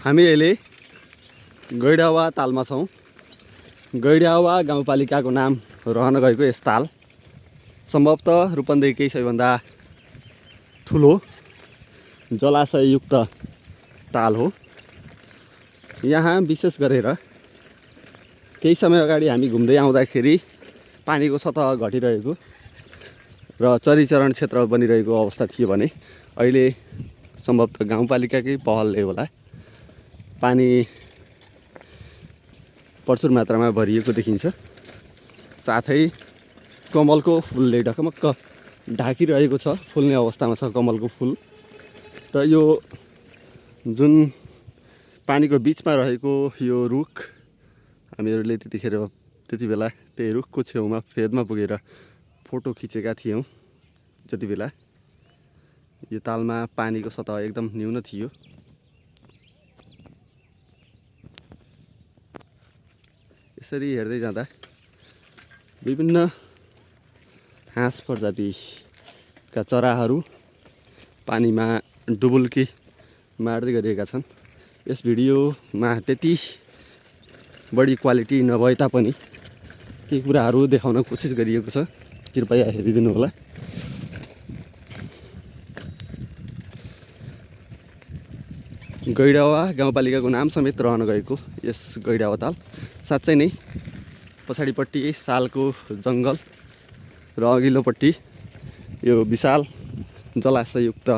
हामी अहिले गैडावा तालमा छौँ। गैडावा गाउँपालिकाको नाम रहन गएको यस ताल सम्भवतः रूपन्देहीकै सबैभन्दा ठुलो जलाशययुक्त ताल हो। यहाँ विशेष गरेर केही समय अगाडि हामी घुम्दै आउँदाखेरि पानीको सतह घटिरहेको र चरीचरण क्षेत्र बनिरहेको अवस्था थियो भने अहिले सम्भवतः गाउँपालिकाकै पहलले होला पानी प्रचुर मात्रामा भरिएको देखिन्छ। साथै कमलको फुलले ढकमक्क ढाकिरहेको छ, फुल्ने अवस्थामा छ कमलको फुल। र यो जुन पानीको बिचमा रहेको यो रुख हामीहरूले त्यति बेला त्यही रुखको छेउमा फेदमा पुगेर फोटो खिचेका थियौँ। जति बेला यो तालमा पानीको सतह एकदम न्यून थियो। यसरी हेर्दै जाँदा विभिन्न हाँस प्रजातिका चराहरू पानीमा डुबुल्की मार्दै गरिरहेका छन्। यस भिडियोमा त्यति बढी क्वालिटी नभए तापनि केही कुराहरू देखाउन कोसिस गरिएको छ, कृपया हेरिदिनु होला। गैडावा गाउँपालिकाको नाम समेत रहन गएको यस गैडावा ताल साँच्चै नै पछाडिपट्टि सालको जङ्गल र अघिल्लोपट्टि यो विशाल जलाशययुक्त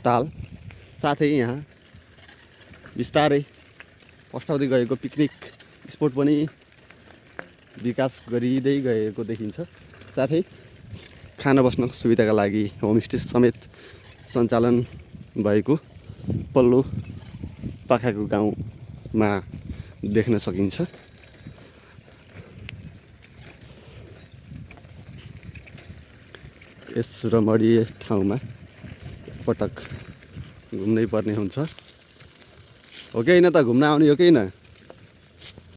ताल, साथै यहाँ बिस्तारै फस्टाउँदै गएको पिकनिक स्पोट पनि विकास गरिँदै गएको देखिन्छ। साथै खाना बस्न सुविधाका लागि होमस्टे समेत सञ्चालन भएको पल्लो पाखाको गाउँमा देख्न सकिन्छ। यस रमणीय ठाउँमा पटक घुम्नै पर्ने हुन्छ। हो कि होइन त, घुम्न आउने हो कि होइन?